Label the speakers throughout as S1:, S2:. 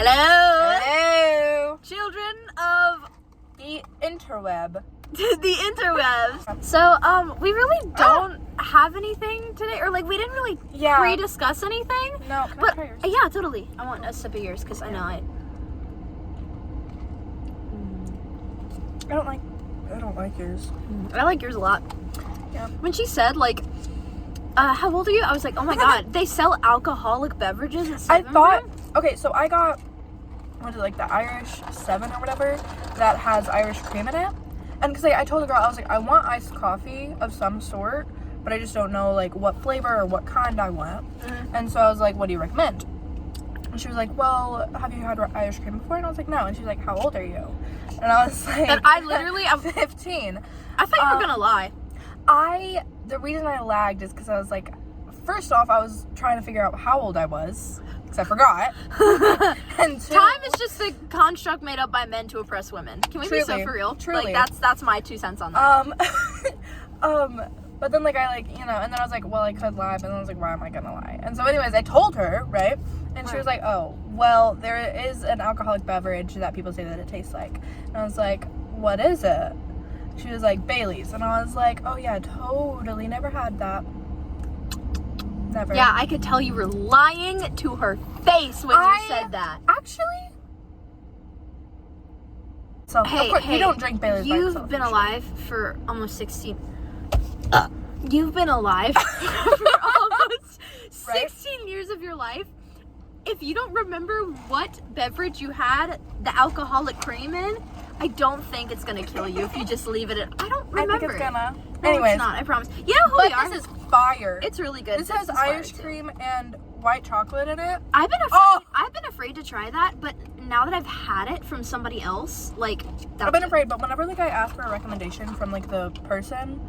S1: Hello.
S2: Hello.
S1: Children of
S2: The interweb.
S1: the interwebs. So, we really don't have anything today, or like we didn't really pre-discuss anything.
S2: No, can I
S1: but
S2: try yours?
S1: yeah, totally. I want a sip of yours because I know it.
S2: I don't like yours.
S1: I like yours a lot.
S2: Yeah.
S1: When she said like, how old are you? I was like, oh my god, they sell alcoholic beverages at 7
S2: I thought, okay, so I got, what is it, like the Irish 7 or whatever that has Irish cream in it. And because I told the girl, I was like, I want iced coffee of some sort, but I just don't know like what flavor or what kind I want. And so I was like, what do you recommend? And she was like, well, have you had Irish cream before? And I was like, no. And she was like, how old are you? And I was like,
S1: and I literally, I'm
S2: 15.
S1: I thought you were gonna lie.
S2: The reason I lagged is because I was like, first off, I was trying to figure out how old I was, because I forgot. And two,
S1: time is just a construct made up by men to oppress women. Can we be so for real?
S2: Truly.
S1: Like that's my 2 cents on that.
S2: But then like I like, and then I was like, well, I could lie, but then I was like, why am I gonna lie? And so anyways, I told her, right? And she was like, oh, well, there is an alcoholic beverage that people say that it tastes like. And I was like, what is it? She was like, Bailey's. And I was like, oh yeah, totally, never had that. Never.
S1: Yeah, I could tell you were lying to her face when you said that.
S2: Actually. So,
S1: Hey,
S2: of course, you don't drink Bailey's by
S1: You've
S2: itself,
S1: been
S2: for sure.
S1: alive for almost 16. You've been alive for almost 16 years of your life. If you don't remember what beverage you had the alcoholic cream in, I don't think it's gonna kill you if you just leave it at. I don't remember.
S2: I think it's gonna.
S1: No,
S2: Anyways,
S1: it's not. I promise. You know who we are?
S2: This is fire.
S1: It's really good.
S2: This has Irish cream and white chocolate in it.
S1: I've been afraid to try that, but now that I've had it from somebody else, like
S2: I've been afraid, but whenever like I ask for a recommendation from like the person,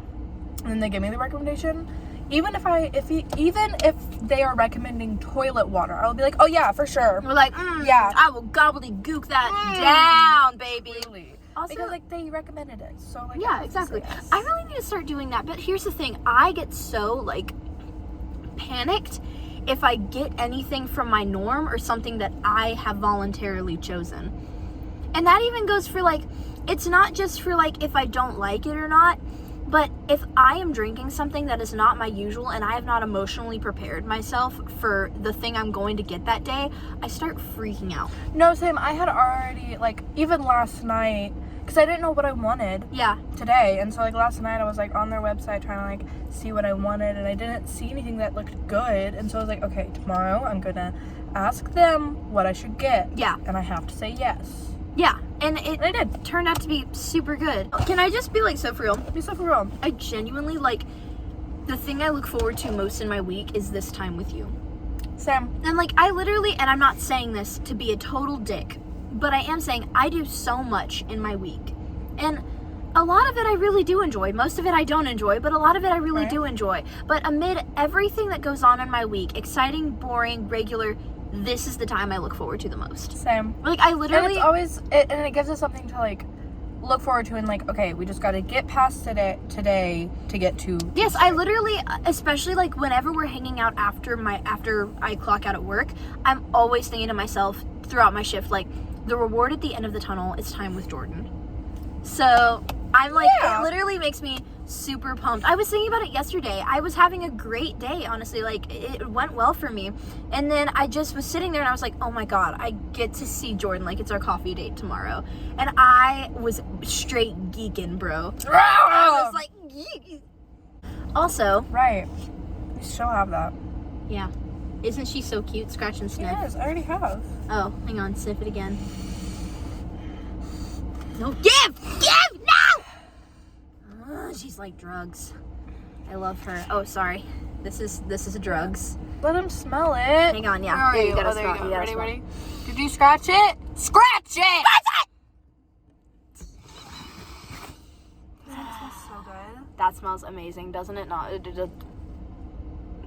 S2: and then they give me the recommendation, even if they are recommending toilet water, I'll be like, oh yeah, for sure.
S1: We're like,
S2: yeah,
S1: I will gobbledygook that down, baby.
S2: Really.
S1: Also,
S2: because like they recommended it, so like
S1: yeah, exactly. Yes. I really need to start doing that. But here's the thing: I get so like panicked if I get anything from my norm or something that I have voluntarily chosen. And that even goes for like, it's not just for like if I don't like it or not, but if I am drinking something that is not my usual and I have not emotionally prepared myself for the thing I'm going to get that day, I start freaking out.
S2: No, same. I had already, like, even last night, because I didn't know what I wanted today. And so, like, last night I was, like, on their website trying to, like, see what I wanted. And I didn't see anything that looked good. And so I was like, okay, tomorrow I'm going to ask them what I should get.
S1: Yeah.
S2: And I have to say yes.
S1: Yeah. And I
S2: did.
S1: Turned out to be super good. Can I just be, like, so for real?
S2: Be so for real.
S1: I genuinely, like, the thing I look forward to most in my week is this time with you.
S2: Sam.
S1: And, like, I literally, and I'm not saying this to be a total dick, but I am saying I do so much in my week. And a lot of it I really do enjoy. Most of it I don't enjoy, but a lot of it I really do enjoy. But amid everything that goes on in my week, exciting, boring, regular, this is the time I look forward to the most.
S2: Same.
S1: Like, I literally...
S2: And it's always, and it gives us something to, like, look forward to and, like, okay, we just got to get past today to get to...
S1: Yes, I literally, especially, like, whenever we're hanging out after I clock out at work, I'm always thinking to myself throughout my shift, like, the reward at the end of the tunnel is time with Jordan. So, I'm like, it literally makes me super pumped. I was thinking about it yesterday. I was having a great day, honestly. Like, it went well for me. And then I just was sitting there and I was like, oh my god, I get to see Jordan. Like, it's our coffee date tomorrow. And I was straight geeking, bro. I was like, geek. Also.
S2: Right. You still have that.
S1: Yeah. Isn't she so cute? Scratch and sniff.
S2: Yes, I already have.
S1: Oh, hang on. Sniff it again. No, give! No! She's like drugs. I love her. Oh, sorry. This is drugs.
S2: Let him smell it.
S1: Hang on, yeah.
S2: Where are
S1: you gotta smell.
S2: You go. Ready? Did you scratch it? Scratch it! That smells so good.
S1: That smells amazing, doesn't it not?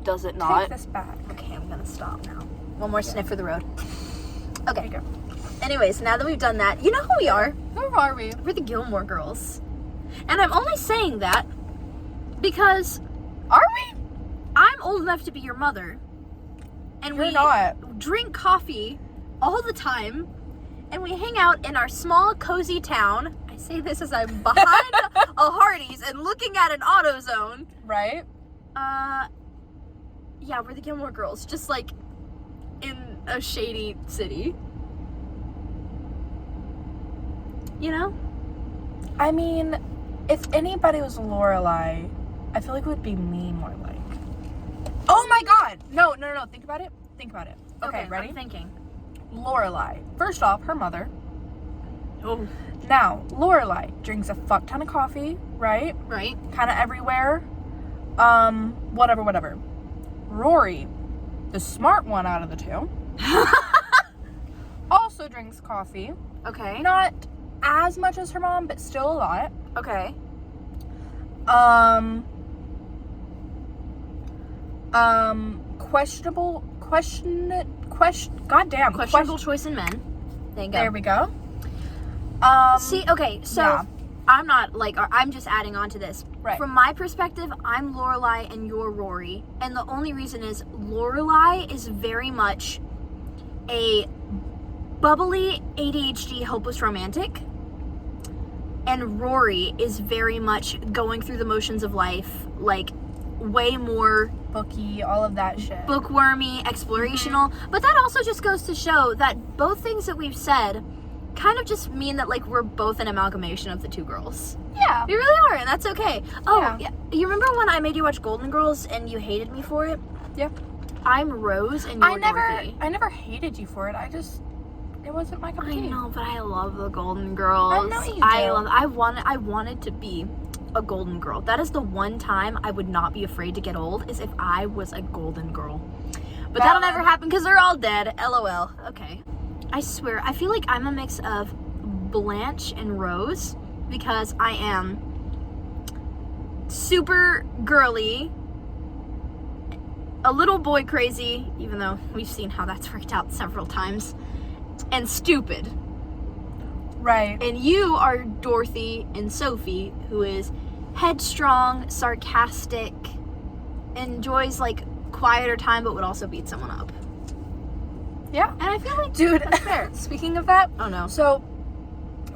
S1: Does it not?
S2: Take this back.
S1: Okay, I'm gonna stop now. One more sniff for the road. Okay.
S2: There you go.
S1: Anyways, now that we've done that, you know who we are?
S2: Who are we?
S1: We're the Gilmore Girls. And I'm only saying that because...
S2: Are we?
S1: I'm old enough to be your mother. And
S2: You're not.
S1: drink coffee all the time, and we hang out in our small, cozy town. I say this as I'm behind a Hardee's and looking at an AutoZone.
S2: Right?
S1: Yeah, we're the Gilmore Girls, just like in a shady city. You know?
S2: I mean, if anybody was Lorelei, I feel like it would be me more like. Oh my god! No. Think about it. Okay, ready?
S1: I'm thinking.
S2: Lorelei. First off, her mother.
S1: Oh.
S2: Now, Lorelei drinks a fuck ton of coffee, right?
S1: Right.
S2: Kind of everywhere. Whatever. Rory, the smart one out of the two, also drinks coffee.
S1: Okay.
S2: Not as much as her mom, but still a lot.
S1: Okay.
S2: Questionable
S1: choice in men. There you go.
S2: There we go.
S1: See, okay, so
S2: yeah.
S1: I'm not like, I'm just adding on to this.
S2: Right.
S1: From my perspective, I'm Lorelei and you're Rory. And the only reason is Lorelei is very much a bubbly ADHD hopeless romantic. And Rory is very much going through the motions of life, like way more
S2: booky, all of that shit.
S1: Bookwormy, explorational. Mm-hmm. But that also just goes to show that both things that we've said kind of just mean that like we're both an amalgamation of the two girls.
S2: Yeah.
S1: We really are, and that's okay. Oh,
S2: yeah.
S1: You remember when I made you watch Golden Girls and you hated me for it?
S2: Yeah.
S1: I'm Rose and you're Dorothy.
S2: I never hated you for it. It wasn't my cup of tea.
S1: I know, but I love the Golden Girls.
S2: I know you do.
S1: I wanted to be a Golden Girl. That is the one time I would not be afraid to get old, is if I was a Golden Girl. But that'll never happen because they're all dead. LOL. Okay. I swear, I feel like I'm a mix of Blanche and Rose because I am super girly, a little boy crazy, even though we've seen how that's worked out several times, and stupid.
S2: Right.
S1: And you are Dorothy and Sophie, who is headstrong, sarcastic, enjoys like quieter time, but would also beat someone up.
S2: Yeah.
S1: And I feel like,
S2: dude,
S1: that's fair.
S2: Speaking of that,
S1: Oh no.
S2: so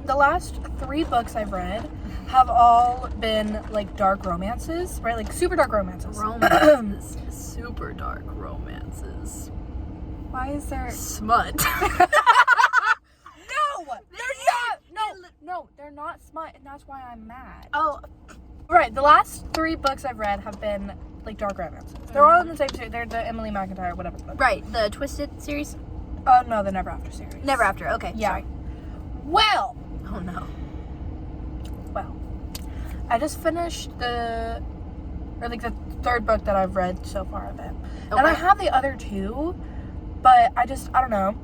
S2: the last 3 books I've read have all been like dark romances, right? Like super dark romances.
S1: Romances. Super dark romances.
S2: Why is there
S1: Smut.
S2: No, they're not smut, and that's why I'm mad.
S1: Oh.
S2: Right, the last 3 books I've read have been like dark romances. They're all in the same series. They're the Emily McIntyre, whatever.
S1: Right, the Twisted series?
S2: Oh, no, the Never After series.
S1: Never After, okay.
S2: Yeah.
S1: Sorry.
S2: Well,
S1: Oh no.
S2: I just finished the 3rd book that I've read so far of it.
S1: Okay.
S2: And I have the other 2, but I don't know.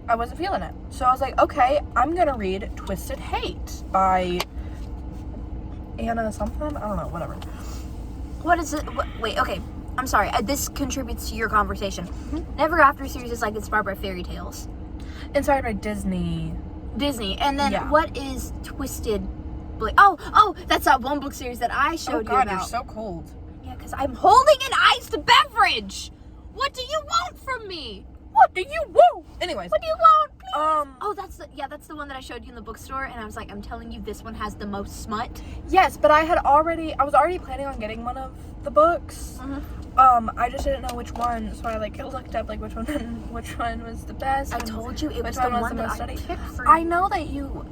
S2: I wasn't feeling it. So I was like, okay, I'm going to read Twisted Hate by Anna something? I don't know, whatever.
S1: What is it? Wait, okay. I'm sorry. This contributes to your conversation.
S2: Mm-hmm.
S1: Never After series is like inspired by fairy tales.
S2: Inspired by Disney.
S1: And then what is Twisted? Oh, that's that one book series that I showed you about.
S2: You're so cold.
S1: Yeah, because I'm holding an iced beverage. What do you want from me?
S2: What do you want? Anyways.
S1: What do you want, please?
S2: Oh,
S1: that's the one that I showed you in the bookstore, and I was like, I'm telling you, this one has the most smut.
S2: Yes, but I was already planning on getting one of the books.
S1: Mm-hmm.
S2: I just didn't know which one, so I looked up which one was the best.
S1: I told you it was
S2: which
S1: the
S2: one
S1: one that
S2: most
S1: I
S2: studied.
S1: picked for you.
S2: I know that you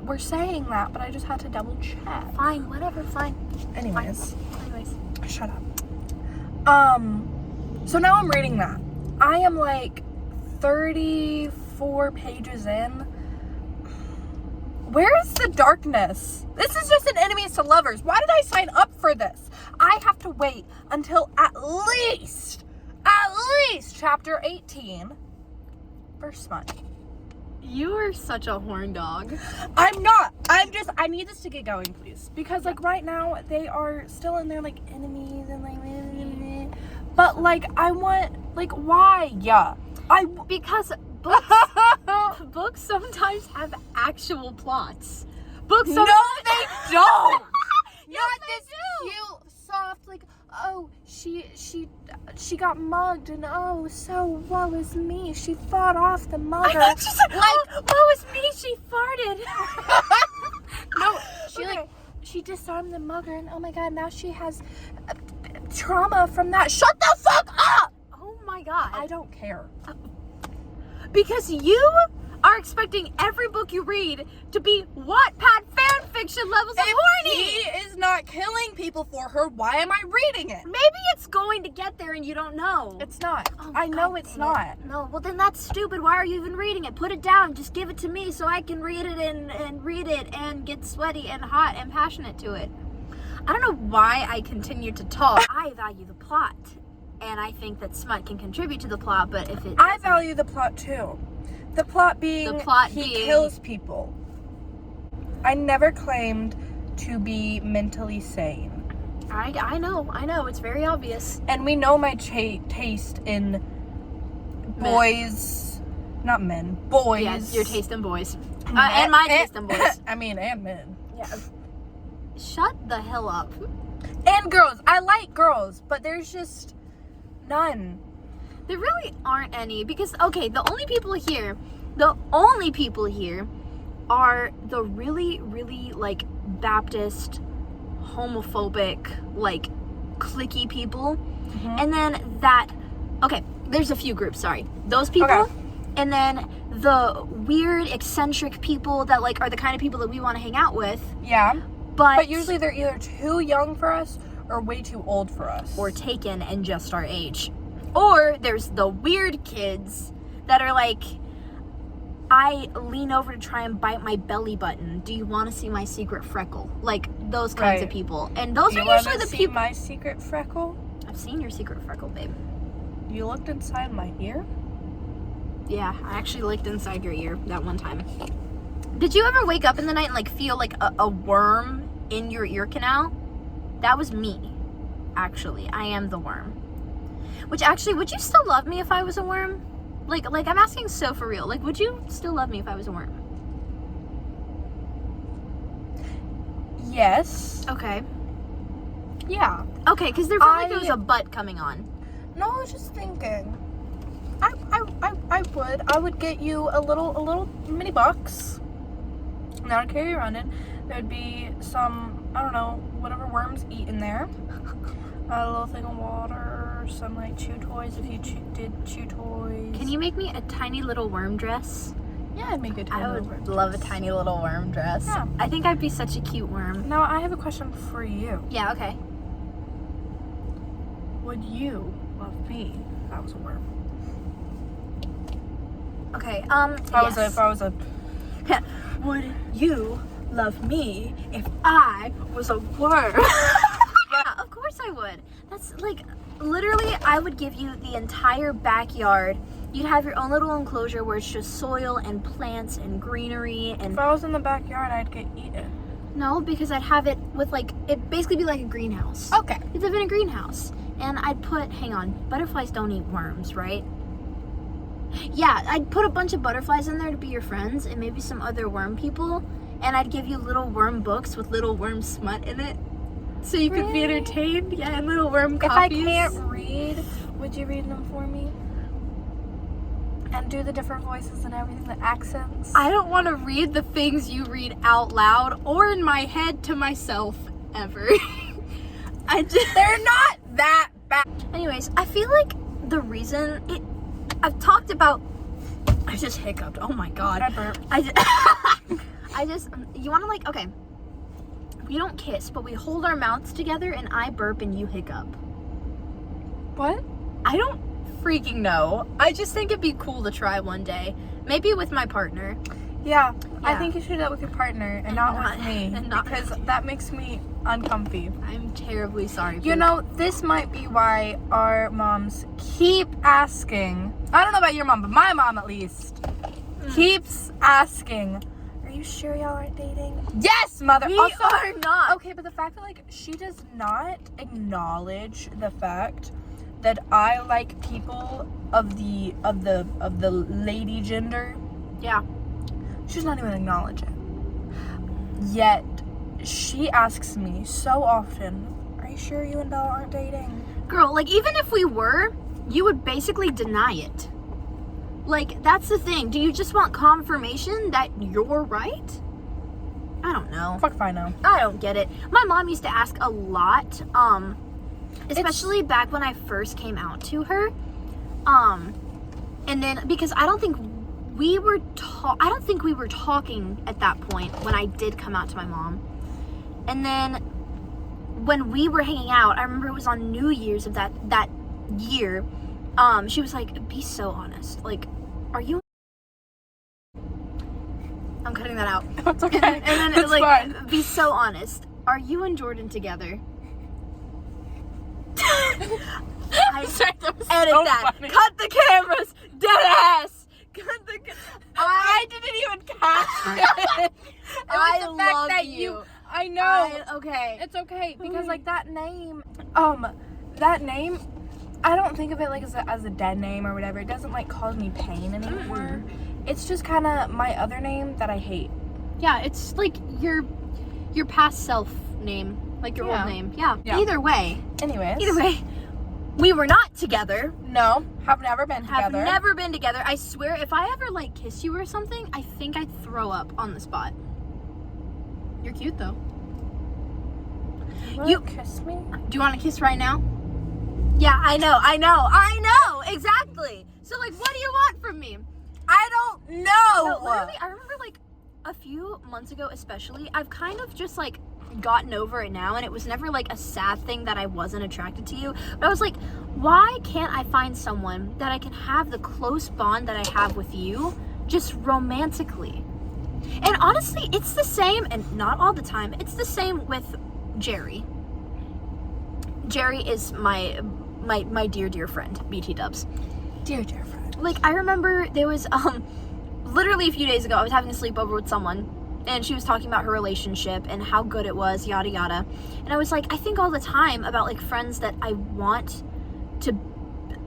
S2: were saying that, but I just had to double check.
S1: Fine, whatever, fine.
S2: Anyways, shut up. So now I'm reading that. I am like 34 pages in. Where is the darkness? This is just an enemies to lovers. Why did I sign up for this? I have to wait until at least chapter 18 for smut.
S1: You are such a horn dog.
S2: I'm not. I need this to get going, please. Because like right now they are still in their like enemies and like but like I want like why? Yeah.
S1: Because books sometimes have actual plots. Books
S2: No, they don't.
S1: Yes,
S2: Not
S1: they
S2: this
S1: do.
S2: cute, soft, like, oh, she she got mugged and oh, so woe is me. She fought off the mugger.
S1: I thought she said, oh, woe is me, she farted.
S2: No, she
S1: Okay.
S2: she disarmed the mugger and oh my god, now she has trauma from that. Shut the fuck up!
S1: Oh my god.
S2: I don't care.
S1: Because you are expecting every book you read to be Wattpad fan fiction levels of horny.
S2: He is not killing people for her. Why am I reading it?
S1: Maybe it's going to get there and you don't know.
S2: It's not.
S1: Oh,
S2: I know
S1: God
S2: it's
S1: damn
S2: not.
S1: it. No, well then that's stupid. Why are you even reading it? Put it down. Just give it to me so I can read it and read it and get sweaty and hot and passionate to it. I don't know why I continue to talk. I value the plot. And I think that smut can contribute to the plot, but if it
S2: I value the plot too. The plot being he kills people. I never claimed to be mentally sane.
S1: I know, it's very obvious.
S2: And we know my taste in boys, not men, boys.
S1: Yes, your taste in boys. And my taste in boys.
S2: I mean, and men.
S1: Yeah. Shut the hell up.
S2: And girls. I like girls, but there's just none.
S1: There really aren't any because, okay, the only people here are the really, really, like, Baptist, homophobic, like, cliquey people.
S2: Mm-hmm.
S1: And then okay, there's a few groups, sorry. Those people,
S2: Okay.
S1: and then the weird, eccentric people that, like, are the kind of people that we want to hang out with.
S2: Yeah.
S1: But
S2: But usually they're either too young for us or way too old for us.
S1: or taken and just our age. Or there's the weird kids that are like, I lean over to try and bite my belly button. Do you want to see my secret freckle? Like those kinds of
S2: Right.
S1: people. And those
S2: you
S1: are usually
S2: wanna
S1: the
S2: see
S1: people.
S2: my secret freckle?
S1: I've seen your secret freckle, babe.
S2: You looked inside my ear?
S1: Yeah, I actually licked inside your ear that one time. Did you ever wake up in the night and like feel like a worm in your ear canal? That was me. Actually, I am the worm. Which actually, would you still love me if I was a worm? Like I'm asking so for real. Like, would you still love me if I was a worm?
S2: Yes.
S1: Okay.
S2: Yeah.
S1: Okay, because there felt like
S2: I-
S1: there was a butt coming on.
S2: No, I was just thinking. I would get you a little mini box. And I would carry you around it. There would be some, I don't know, whatever worms eat in there. A little thing of water, some like chew toys if you did chew toys.
S1: Can you make me a tiny little worm dress?
S2: Yeah, I'd make a tiny
S1: I
S2: little
S1: would
S2: worm
S1: love a
S2: dress.
S1: tiny little worm dress.
S2: Yeah.
S1: I think I'd be such a cute worm.
S2: Now I have a question for you.
S1: Yeah, okay.
S2: Would you love me if I was a worm?
S1: Okay,
S2: If I was a
S1: Would you love me if I was a worm? Yeah, of course I would. That's like, literally, I would give you the entire backyard. You'd have your own little enclosure where it's just soil and plants and greenery and...
S2: if I was in the backyard, I'd get eaten.
S1: No, because I'd have it with like, it'd basically be like a greenhouse.
S2: Okay.
S1: You'd live in a greenhouse. And I'd put, hang on, butterflies don't eat worms, right? Yeah, I'd put a bunch of butterflies in there to be your friends and maybe some other worm people. And I'd give you little worm books with little worm smut in it. So you could be
S2: Really?
S1: entertained. Yeah, and little worm
S2: If I
S1: copies.
S2: can't read, would you read them for me? And do the different voices and everything, the accents?
S1: I don't want to read the things you read out loud or in my head to myself ever.
S2: They're not that bad.
S1: Anyways, I feel like the reason I've talked about, I just hiccuped. Oh my god.
S2: I burped.
S1: I just, you want to like, okay, we don't kiss, but we hold our mouths together and I burp and you hiccup.
S2: What?
S1: I don't freaking know. I just think it'd be cool to try one day. Maybe with my partner.
S2: Yeah, I
S1: Yeah.
S2: think you should do that with your partner and not with me.
S1: and not-
S2: because that makes me uncomfy.
S1: I'm terribly sorry.
S2: You know, this might be why our moms keep asking. I don't know about your mom, but my mom at least keeps asking, are you sure y'all aren't dating? Yes, mother.
S1: We
S2: Also,
S1: are not.
S2: okay, but the fact that like she does not acknowledge the fact that I like people of the lady gender.
S1: Yeah.
S2: She's not even acknowledge it. Yet she asks me so often, are you sure you and Bella aren't dating?
S1: Girl, like, even if we were, you would basically deny it. Like, that's the thing. Do you just want confirmation that you're right? I don't know.
S2: Fuck if I know.
S1: I don't get it. My mom used to ask a lot, especially back when I first came out to her. And then, because I don't think we were talking at that point when I did come out to my mom. And then when we were hanging out, I remember it was on New Year's of that year. She was like, be so honest. Like, are you... I'm cutting that out.
S2: That's okay.
S1: And then
S2: That's
S1: like,
S2: fine.
S1: be so honest. Are you and Jordan together?
S2: Sorry, that was
S1: Edit
S2: so
S1: that.
S2: funny.
S1: Cut the cameras. Dead ass. Cut the.
S2: I didn't even catch it. It was
S1: I
S2: the fact
S1: love
S2: that
S1: you.
S2: I know.
S1: Okay.
S2: It's okay because like that name, I don't think of it like as a dead name or whatever. It doesn't like cause me pain anymore. It's just kind of my other name that I hate.
S1: Yeah, it's like your past self name, like your old name. Yeah.
S2: Yeah.
S1: Either way, we were not together.
S2: No, have never been together.
S1: Have never been together. I swear, if I ever like kiss you or something, I think I'd throw up on the spot. You're cute though.
S2: You kiss me?
S1: Do you want to kiss right now? Yeah, I know, exactly. So like, what do you want from me?
S2: I don't know.
S1: No, literally, I remember like a few months ago, especially, I've kind of just like gotten over it now, and it was never like a sad thing that I wasn't attracted to you. But I was like, why can't I find someone that I can have the close bond that I have with you, just romantically? And honestly, it's the same, and not all the time, it's the same with Jerry. Jerry is my dear friend, BT Dubs.
S2: Dear friend.
S1: Like, I remember there was, literally a few days ago, I was having a sleepover with someone, and she was talking about her relationship and how good it was, yada yada. And I was like, I think all the time about like friends that I want to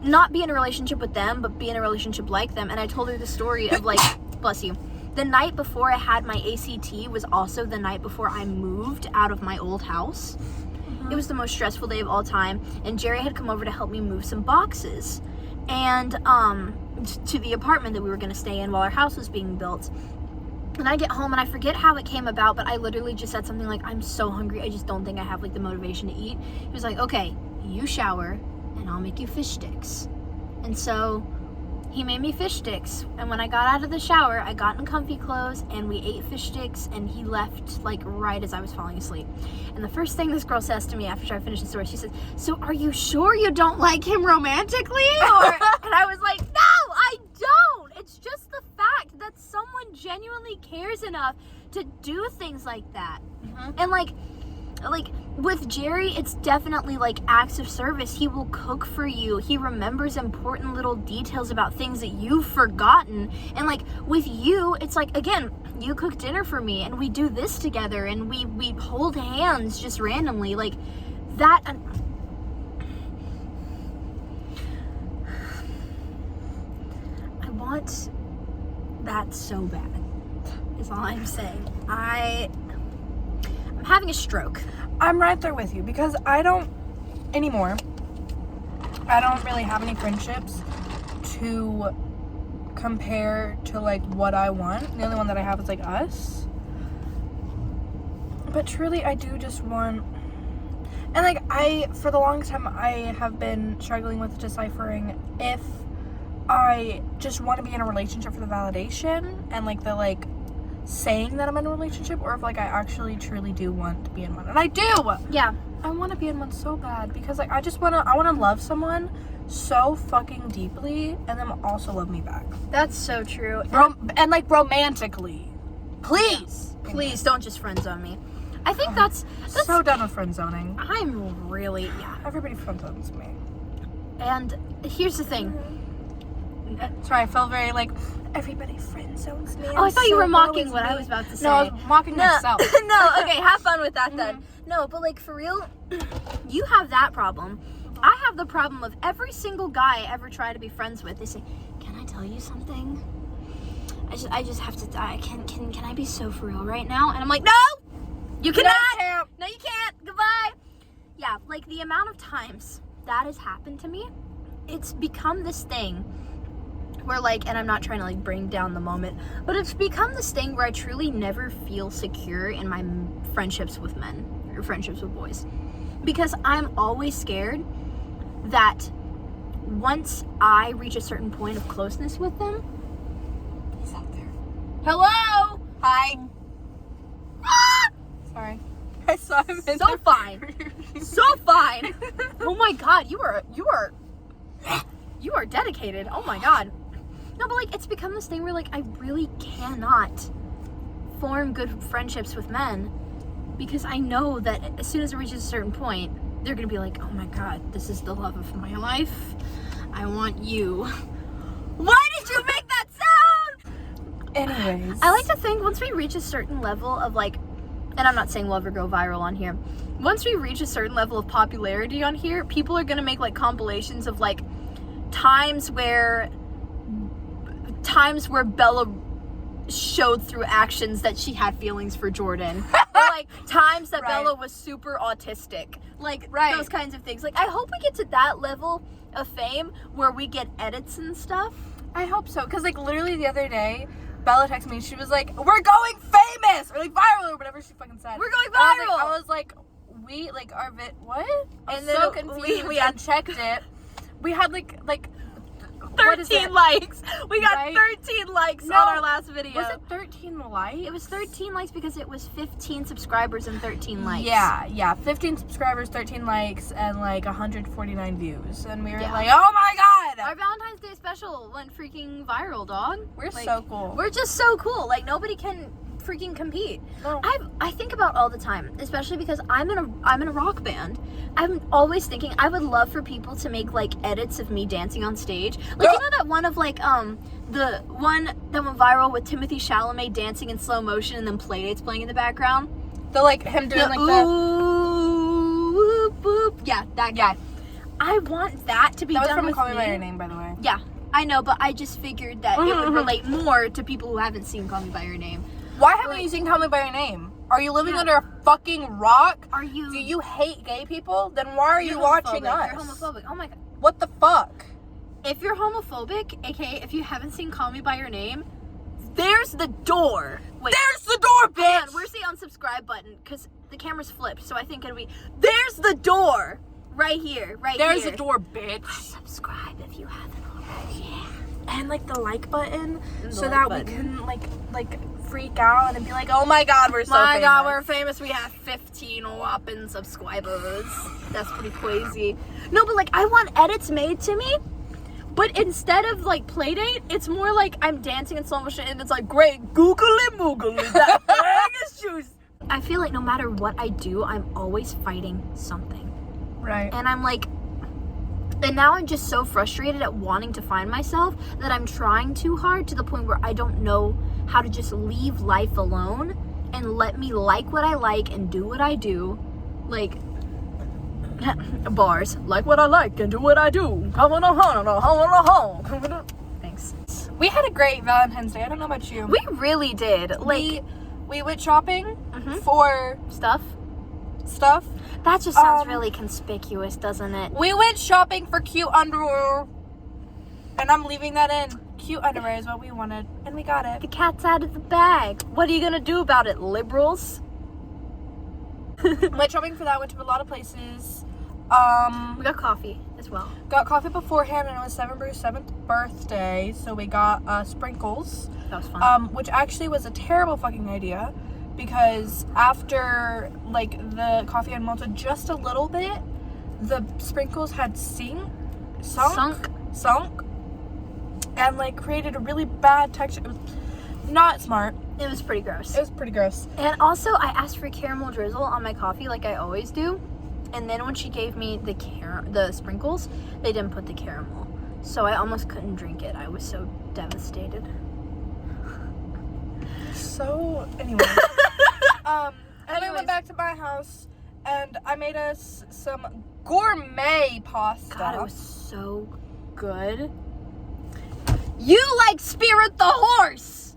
S1: not be in a relationship with them, but be in a relationship like them. And I told her the story of like, bless you, the night before I had my ACT was also the night before I moved out of my old house. It was the most stressful day of all time, and Jerry had come over to help me move some boxes and to the apartment that we were going to stay in while our house was being built. And I get home and I forget how it came about, but I literally just said something like, I'm so hungry, I just don't think I have like the motivation to eat. He was like, okay, you shower and I'll make you fish sticks. And so he made me fish sticks, and when I got out of the shower, I got in comfy clothes and we ate fish sticks, and he left like right as I was falling asleep. And the first thing this girl says to me after I finished the story, she says, so are you sure you don't like him romantically? And I was like, no, I don't. It's just the fact that someone genuinely cares enough to do things like that. And like with Jerry, it's definitely like acts of service. He will cook for you. He remembers important little details about things that you've forgotten. And like with you, it's like, again, you cook dinner for me and we do this together and we hold hands just randomly like that. I want that so bad is all I'm saying. I'm having a stroke.
S2: I'm right there with you because I don't really have any friendships to compare to like what I want. The only one that I have is like us. But truly I do just want, and like for the longest time I have been struggling with deciphering if I just want to be in a relationship for the validation and like the like saying that I'm in a relationship, or if like I actually truly do want to be in one. And I do.
S1: Yeah.
S2: I want to be in one so bad because like I want to love someone so fucking deeply and them also love me back.
S1: That's so true.
S2: And like romantically. Please.
S1: Please don't just friend zone me. I think that's
S2: so done with friend zoning.
S1: I'm really,
S2: Everybody friend zones me.
S1: And here's the thing.
S2: Sorry, I felt very like everybody friend zones me.
S1: Oh, I thought you were mocking what I was about to say.
S2: No, I was mocking myself.
S1: No, okay, have fun with that then. No, but like for real, you have that problem. I have the problem of every single guy I ever try to be friends with, they say, can I tell you something? I just have to die. Can I be so for real right now? And I'm like, no! You cannot! No, you can't! Goodbye! Yeah, like the amount of times that has happened to me, it's become this thing where, like, and I'm not trying to, like, bring down the moment, but it's become this thing where I truly never feel secure in my friendships with men or friendships with boys, because I'm always scared that once I reach a certain point of closeness with them, he's out there. Hello. Hi.
S2: Sorry. I saw him in
S1: So fine. So fine. Oh my god, you are dedicated. Oh my god. No, but like, it's become this thing where, like, I really cannot form good friendships with men, because I know that as soon as it reaches a certain point, they're gonna be like, oh my god, this is the love of my life. I want you. Why did you make that sound?
S2: Anyways.
S1: I like to think once we reach a certain level of, like, and I'm not saying love or go viral on here, once we reach a certain level of popularity on here, people are gonna make, like, compilations of, like, times where Bella showed through actions that she had feelings for Jordan. Or, like, times that Bella was super autistic. Like, those kinds of things. Like, I hope we get to that level of fame where we get edits and stuff.
S2: I hope so, because, like, literally the other day, Bella texted me, she was like, we're going famous! Or, like, viral, or whatever she fucking said.
S1: We're going viral!
S2: I was like, we, like, our what?
S1: And
S2: was
S1: then
S2: so confused. We unchecked it. We had, like
S1: 13 likes. We got 13 likes on our last video.
S2: Was it 13 likes?
S1: It was 13 likes because it was 15 subscribers and 13 likes.
S2: Yeah. 15 subscribers, 13 likes, and, like, 149 views. And we were like, oh my god!
S1: Our Valentine's Day special went freaking viral, dog.
S2: We're
S1: like,
S2: so cool.
S1: We're just so cool. Like, nobody can freaking compete.
S2: No.
S1: I think about all the time, especially because I'm in a rock band. I'm always thinking I would love for people to make, like, edits of me dancing on stage. Like, you know that one of, like, the one that went viral with Timothy Chalamet dancing in slow motion and then Playdates playing in the background?
S2: The, like, him doing, like, the...
S1: Ooh, whoop, whoop. Yeah, that guy. I want that to be done with me.
S2: That was from Call Me By Your Name, by the way.
S1: Yeah, I know, but I just figured that it would relate more to people who haven't seen Call Me By Your Name.
S2: Why haven't you seen Call Me By Your Name? Are you living under a fucking rock?
S1: Are you?
S2: Do you hate gay people? Then why are you watching us?
S1: You're homophobic. Oh my god.
S2: What the fuck?
S1: If you're homophobic, aka if you haven't seen Call Me By Your Name, there's the door. Wait.
S2: There's the door, bitch!
S1: Man, where's the unsubscribe button? Because the camera's flipped, so I think it'll be... There's the door! Right here,
S2: There's the door, bitch.
S1: Subscribe if you haven't already.
S2: Yeah. And, like, the like button, so
S1: like
S2: that
S1: button.
S2: we can, like freak out and be like, oh my god, we're so famous.
S1: My god, we're famous. We have 15 whopping subscribers. That's pretty crazy. No, but, like, I want edits made to me, but instead of, like, Playdate, it's more like I'm dancing in slow motion and it's like, great, googly moogly, that bag is juice. I feel like no matter what I do, I'm always fighting something.
S2: Right.
S1: And I'm like, and now I'm just so frustrated at wanting to find myself that I'm trying too hard to the point where I don't know how to just leave life alone and let me like what I like and do what I do. Like, bars. Like what I like and do what I do. Thanks.
S2: We had a great Valentine's Day. I don't know about you.
S1: We really did. Like,
S2: we went shopping for
S1: stuff. That just sounds really conspicuous, doesn't it?
S2: We went shopping for cute underwear. And I'm leaving that in. Cute underwear is what we wanted. And we got it.
S1: The cat's out of the bag. What are you gonna do about it, liberals?
S2: Went shopping for that. Went to a lot of places.
S1: We got coffee as well.
S2: Got coffee beforehand, and it was 7th birthday. So we got sprinkles.
S1: That was fun.
S2: Which actually was a terrible fucking idea. Because after, like, the coffee had melted just a little bit, the sprinkles had sunk, and, like, created a really bad texture. It was not smart.
S1: It was pretty gross. And also, I asked for caramel drizzle on my coffee like I always do. And then when she gave me the sprinkles, they didn't put the caramel. So I almost couldn't drink it. I was so devastated.
S2: So, anyway. And I went back to my house and I made us some gourmet pasta.
S1: God, it was so good. You like Spirit the horse!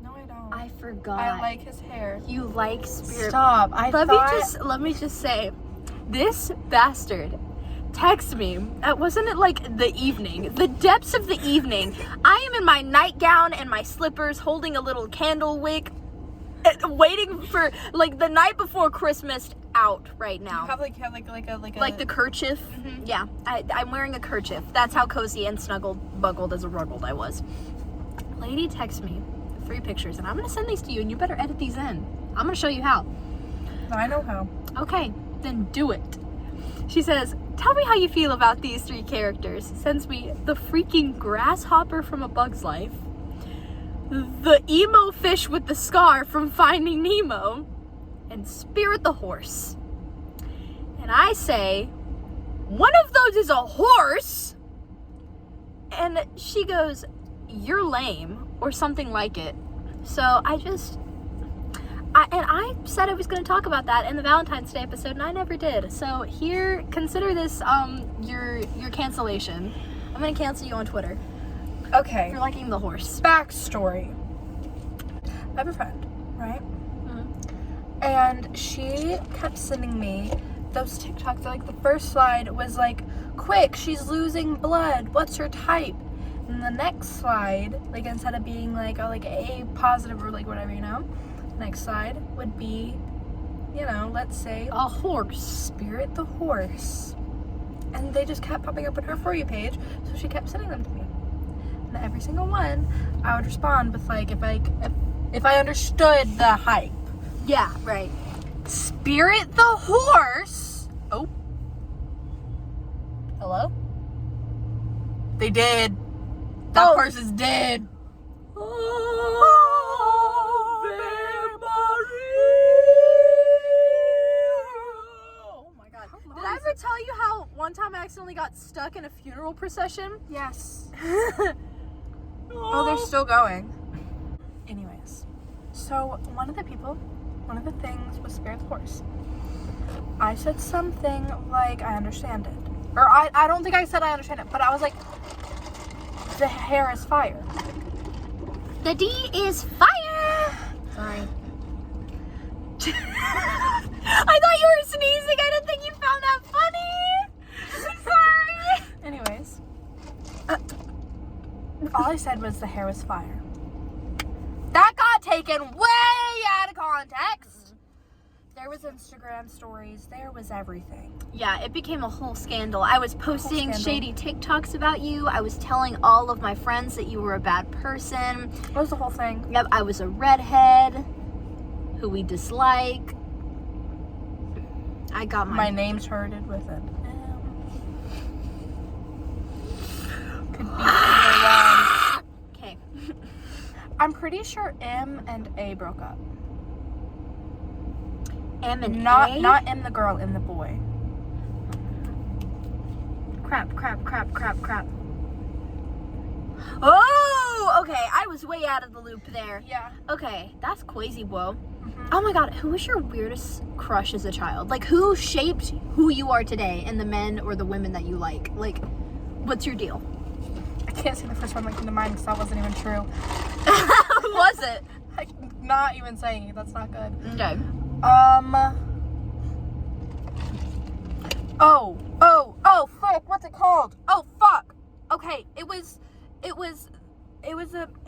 S2: No, I don't.
S1: I forgot.
S2: I like his hair.
S1: You like Spirit.
S2: Stop.
S1: Let me just say, this bastard texts me. Wasn't it like the evening? The depths of the evening. I am in my nightgown and my slippers holding a little candle wick, waiting for like the night before Christmas out right now.
S2: You have
S1: like the kerchief. Mm-hmm. Yeah, I'm wearing a kerchief. That's how cozy and snuggled, buggled as a ruggled I was. Lady texts me 3 pictures, and I'm gonna send these to you, and you better edit these in. I'm gonna show you how.
S2: I know how.
S1: Okay, then do it. She says, tell me how you feel about these 3 characters. Sends me the freaking grasshopper from A Bug's Life, the emo fish with the scar from Finding Nemo, and Spirit the horse. And I say, one of those is a horse? And she goes, you're lame, or something like it. So I said I was going to talk about that in the Valentine's Day episode, and I never did. So here, consider this your cancellation. I'm going to cancel you on Twitter.
S2: Okay.
S1: For liking the horse.
S2: Backstory. I have a friend, right? Mm-hmm. And she kept sending me those TikToks. Like, the first slide was like, quick, she's losing blood. What's her type? And the next slide, like, instead of being like, oh, like A positive or like whatever, you know, next slide would be, you know, let's say
S1: a horse.
S2: Spirit the horse. And they just kept popping up on her For You page, so she kept sending them to me. And every single one, I would respond with like, if I understood the hype.
S1: Yeah, right.
S2: Spirit the horse. Oh. Hello? They did. That person's dead.
S1: Oh my god. Did I ever tell you how one time I accidentally got stuck in a funeral procession?
S2: Yes. Oh, they're still going. Anyways, so one of the things was Spirit the horse. I said something like, I understand it. Or I don't think I said I understand it, but I was like, the hair is fire.
S1: The D is fire! Sorry. I thought you were sneezing. I didn't think you found that funny. Sorry.
S2: Anyways. All I said was the hair was fire. That got taken way out of context. There was Instagram stories. There was everything.
S1: Yeah, it became a whole scandal. I was posting shady TikToks about you. I was telling all of my friends that you were a bad person.
S2: What was the whole thing?
S1: Yep, I was a redhead who we dislike. I got
S2: my name started with an M. Could be either one.
S1: Okay.
S2: I'm pretty sure M and A broke up.
S1: M and A?
S2: Not M the girl, M the boy.
S1: Crap. Oh, okay. I was way out of the loop there.
S2: Yeah.
S1: Okay, that's crazy, whoa. Mm-hmm. Oh my god, who was your weirdest crush as a child? Like, who shaped who you are today and the men or the women that you like? Like, what's your deal?
S2: I can't say the first one that came to mind because that wasn't even true.
S1: Who was it?
S2: I'm not even saying it. That's not good.
S1: Okay.
S2: Oh, fuck, what's it called? Oh, fuck. Okay, it was a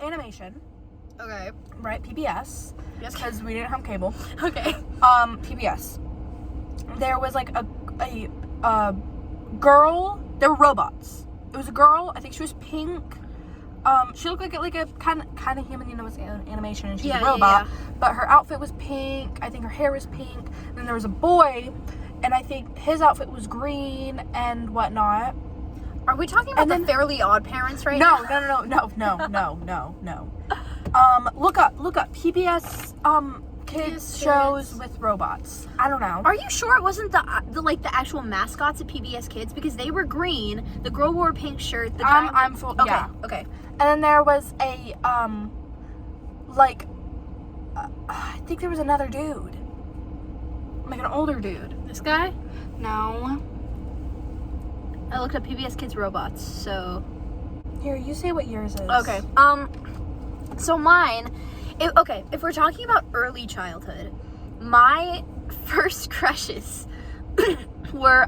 S2: animation.
S1: Okay.
S2: Right, PBS.
S1: Yes.
S2: Because we didn't have cable.
S1: Okay.
S2: PBS. There was like a girl. There were robots. It was a girl. I think she was pink. She looked like a kind of human, you know, it's animation and she's a robot. Yeah. But her outfit was pink. I think her hair was pink. And then there was a boy, and I think his outfit was green and whatnot.
S1: Are we talking about the Fairly Odd Parents right now?
S2: No. Look up PBS kids shows with robots. I don't know.
S1: Are you sure it wasn't the actual mascots of PBS Kids? Because they were green. The girl wore a pink shirt. The guy
S2: I'm full.
S1: Okay.
S2: Yeah.
S1: Okay.
S2: And then there was a I think there was another dude, like an older dude.
S1: This guy?
S2: No.
S1: I looked up PBS Kids robots. So
S2: here, you say what yours is.
S1: Okay. So mine. If we're talking about early childhood, my first crushes were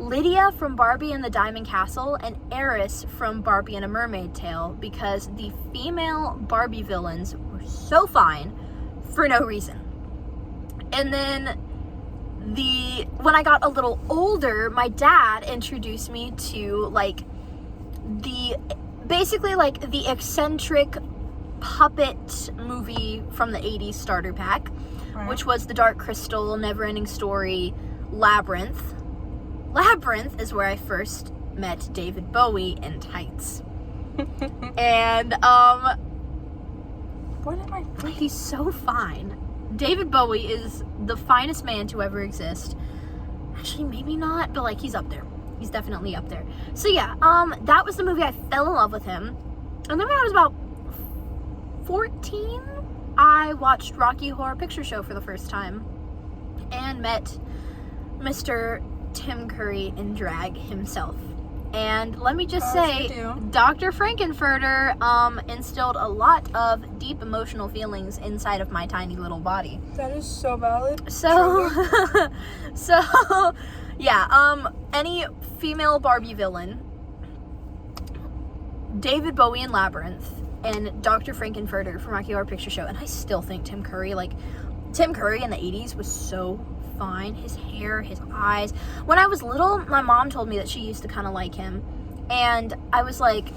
S1: Lydia from Barbie and the Diamond Castle, and Eris from Barbie and a Mermaid Tale, because the female Barbie villains were so fine for no reason. And then when I got a little older, my dad introduced me to like the eccentric puppet movie from the 80s starter pack, right, which was The Dark Crystal, Neverending Story, Labyrinth. Labyrinth is where I first met David Bowie in tights. And
S2: what am I thinking?
S1: He's so fine. David Bowie is the finest man to ever exist. Actually, maybe not, but like he's up there. He's definitely up there. So yeah, that was the movie I fell in love with him. And then when I was about 14, I watched Rocky Horror Picture Show for the first time and met Mr. Tim Curry in drag himself. And let me just say, Dr. Frankenfurter instilled a lot of deep emotional feelings inside of my tiny little body.
S2: That is so valid.
S1: So, yeah, any female Barbie villain, David Bowie in Labyrinth, and Dr. Frankenfurter from Rocky Horror Picture Show. And I still think Tim Curry in the 80s was so fine. His hair, his eyes. When I was little, my mom told me that she used to kind of like him. And I was like,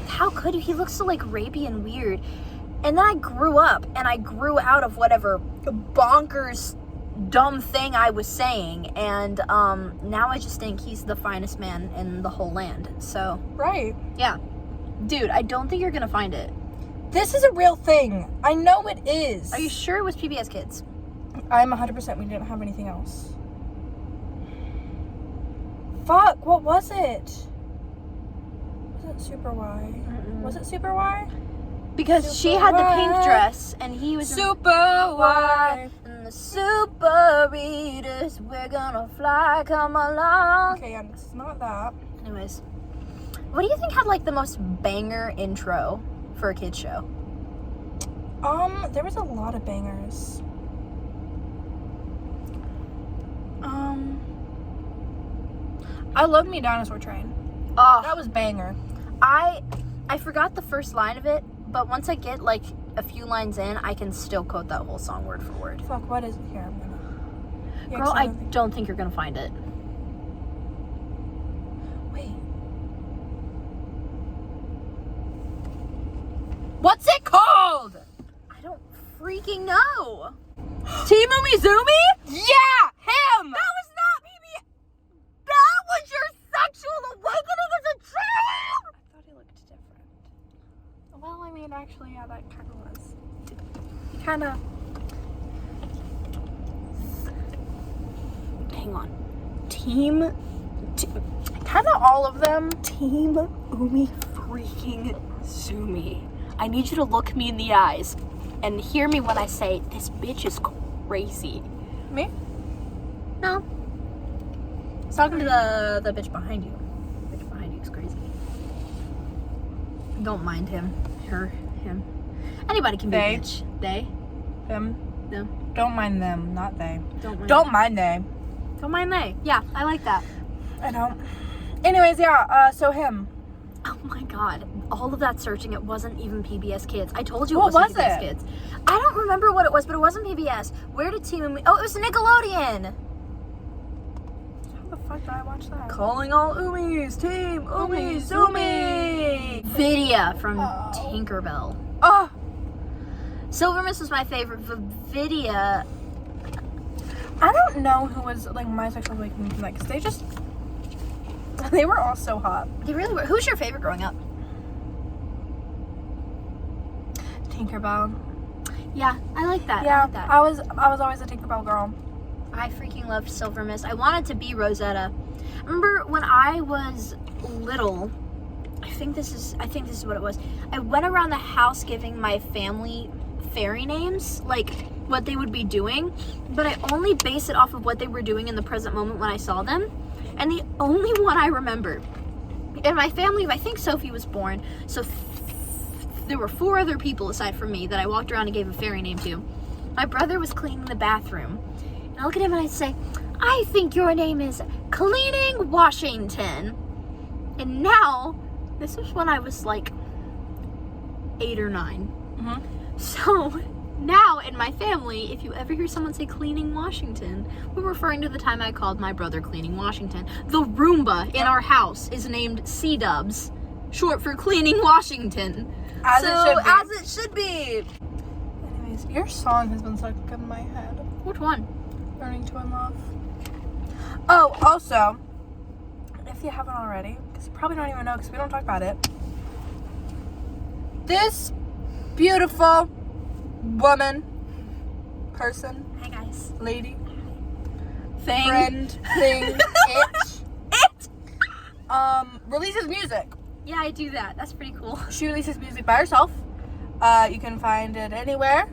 S1: how could you? He looks so like rapey and weird. And then I grew up and I grew out of whatever bonkers dumb thing I was saying. And now I just think he's the finest man in the whole land. So.
S2: Right.
S1: Yeah. Dude, I don't think you're going to find it.
S2: This is a real thing. I know it is.
S1: Are you sure it was PBS Kids?
S2: I'm 100% we didn't have anything else. Fuck, what was it? Was it Super Y? Mm-mm. Was it Super Y?
S1: Because
S2: Super
S1: she had the pink
S2: Y.
S1: dress and he was
S2: Super Y.
S1: And the Super Readers, we're gonna fly, come along.
S2: Okay, yeah, it's not that.
S1: Anyways, what do you think had like the most banger intro for a kid's show?
S2: There was a lot of bangers. I Love Me Dinosaur Train.
S1: Oh,
S2: That was banger.
S1: I forgot the first line of it, but once I get like a few lines in, I can still quote that whole song word for word.
S2: Fuck, what is it here? I'm gonna... Yeah,
S1: Girl, I don't think you're gonna find it.
S2: Wait. What's it called?
S1: I don't freaking know.
S2: Team Umizoomi? Yeah, him!
S1: That was not PBS. That was your sexual awakening as a child.
S2: I thought he looked different. Well, I mean, actually, yeah, that kind of was. He kind of...
S1: Hang on.
S2: Kind of all of them.
S1: Team Umi freaking Zumi. I need you to look me in the eyes and hear me when I say this bitch is crazy.
S2: Me?
S1: No. I was talking to the bitch behind you. The bitch behind you is crazy. Don't mind him. Her. Him. Anybody can be
S2: They.
S1: a bitch. They.
S2: Them.
S1: Them.
S2: Don't mind them, not they.
S1: Don't mind.
S2: Don't mind they.
S1: Don't mind they. Yeah, I like that.
S2: I don't. Anyways, yeah, so him.
S1: Oh my god. All of that searching, it wasn't even PBS Kids. I told you it
S2: What
S1: wasn't
S2: was
S1: PBS
S2: it?
S1: Kids. I don't remember what it was, but it wasn't PBS. Where did Team Umi... Oh, it was Nickelodeon!
S2: How the fuck did I watch that?
S1: Calling all Umis, Team Umi Zumi! Vidya from Tinkerbell.
S2: Oh!
S1: Silvermist was my favorite, but Vidya...
S2: I don't know who was, like, my sexual awakening from that, because they just... They were all so hot.
S1: They really were. Who's your favorite growing up?
S2: Tinkerbell.
S1: Yeah, I like that.
S2: Yeah,
S1: I like that.
S2: I was always a Tinkerbell girl.
S1: I freaking loved Silvermist. I wanted to be Rosetta. I remember when I was little, I think this is what it was. I went around the house giving my family fairy names, like what they would be doing, but I only base it off of what they were doing in the present moment when I saw them. And the only one I remember in my family, I think Sophie was born, so there were 4 other people aside from me that I walked around and gave a fairy name to. My brother was cleaning the bathroom, and I look at him and I say, I think your name is Cleaning Washington. And now, this was when I was like 8 or 9.
S2: Mm-hmm.
S1: So now in my family, if you ever hear someone say Cleaning Washington, we're referring to the time I called my brother Cleaning Washington. The Roomba in our house is named C-Dubs, short for Cleaning Washington.
S2: As it
S1: should be.
S2: Anyways, your song has been stuck in my head.
S1: Which one?
S2: Learning to Unlove. Oh, also, if you haven't already, because you probably don't even know because we don't talk about it, this beautiful woman, person,
S1: Hi guys.
S2: lady,
S1: Thing.
S2: friend, thing, releases music.
S1: Yeah, I do that. That's pretty cool.
S2: She releases music by herself. You can find it anywhere.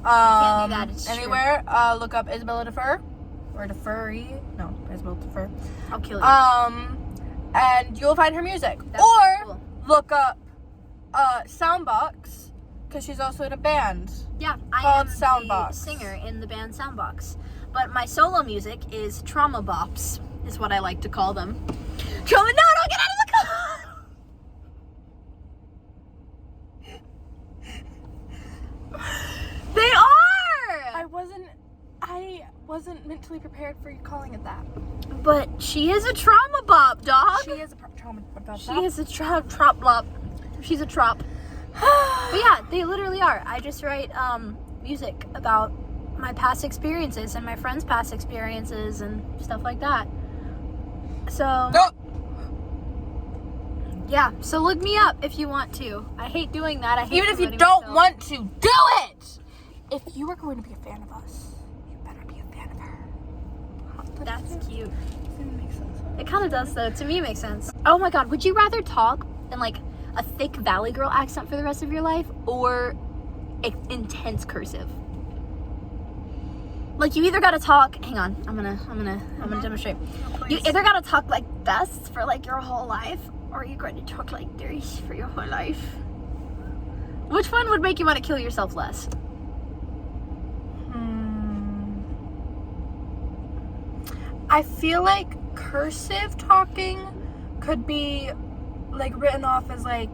S1: Can't do that, it's
S2: anywhere. Look up Isabella Defer or Deferry. No, Isabella Defer.
S1: I'll kill you.
S2: And you'll find her music.
S1: That's
S2: or
S1: cool.
S2: look up Soundbox, because she's also in a band.
S1: Yeah, I
S2: called
S1: am
S2: Soundbox.
S1: the singer in the band Soundbox. But my solo music is trauma bops, is what I like to call them. Trauma, no, don't get out of the car! They are!
S2: I wasn't mentally prepared for you calling it that.
S1: But she is a trauma bop, dog.
S2: She is a trauma.
S1: She is a trop bop. She's a trop. But yeah, they literally are. I just write music about my past experiences and my friends' past experiences and stuff like that. So yeah, so look me up if you want to. I hate doing that. I hate
S2: Even if you
S1: promoting
S2: don't
S1: myself.
S2: want to, do it! If you are going to be a fan of us, you better be a fan of her.
S1: That's cute.
S2: Doesn't make sense.
S1: It kind of does, though. To me, it makes sense. Oh my god, would you rather talk in like a thick Valley Girl accent for the rest of your life or intense cursive? Like, you either gotta talk. Hang on, I'm gonna demonstrate. You either gotta talk like this for like your whole life, or you're going to talk like this for your whole life. Which one would make you want to kill yourself less?
S2: I feel like cursive talking could be like written off as like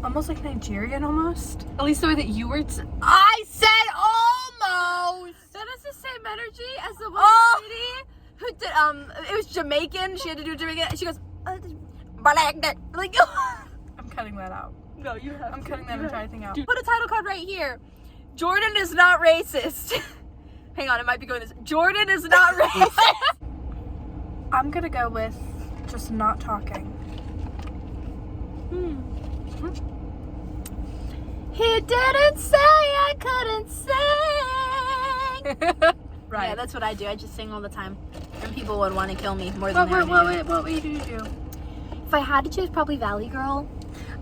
S2: almost like Nigerian almost. At least the way that you were. I said almost.
S1: That is the same energy as the one
S2: Oh.
S1: lady who did. It was Jamaican. She had to do Jamaican. She goes, like,
S2: I'm cutting that out.
S1: no, you have.
S2: I'm cutting that entire thing out.
S1: Put a title card right here. Jordan is not racist. Hang on, it might be going this. Jordan is not racist.
S2: I'm gonna go with just not talking.
S1: He didn't say I couldn't sing.
S2: Right.
S1: Yeah, that's what I do. I just sing all the time, and people would want to kill me more than
S2: What would you do?
S1: If I had to choose, probably Valley Girl.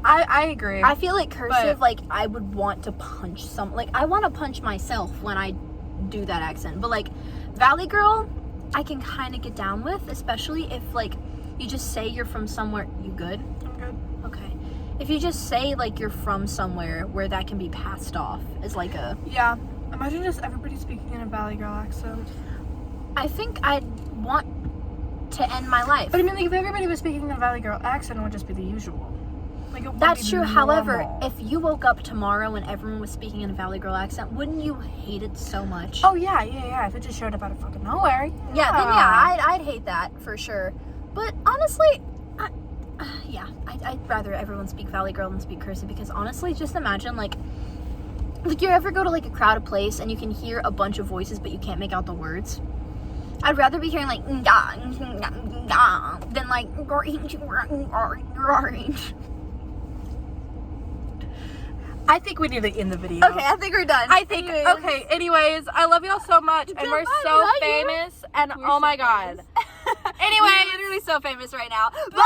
S2: I agree.
S1: I feel like cursive,
S2: But-
S1: like, I would want to punch like, I want to punch myself when I do that accent. But, like, Valley Girl, I can kind of get down with, especially if, like, you just say you're from somewhere. You good?
S2: I'm good.
S1: Okay. If you just say, like, you're from somewhere where that can be passed off as, like, a...
S2: Yeah. Imagine just everybody speaking in a Valley Girl accent.
S1: I think I'd want to end my life.
S2: But I mean, like, if everybody was speaking in a Valley Girl accent, it would just be the usual. Like, it would
S1: That's
S2: be
S1: true.
S2: normal.
S1: However, if you woke up tomorrow and everyone was speaking in a Valley Girl accent, wouldn't you hate it so much?
S2: Oh, yeah. If it just showed up out of fucking nowhere.
S1: yeah, then yeah, I'd hate that for sure. But honestly, I'd rather everyone speak Valley Girl than speak cursive, because honestly, just imagine, like you ever go to like a crowded place and you can hear a bunch of voices but you can't make out the words? I'd rather be hearing like than like
S2: I think we need to end the video.
S1: Okay, I think we're done.
S2: Anyways, I love y'all so much, and we're so famous, and oh my god.
S1: Anyway, we're literally so famous right now. Bye!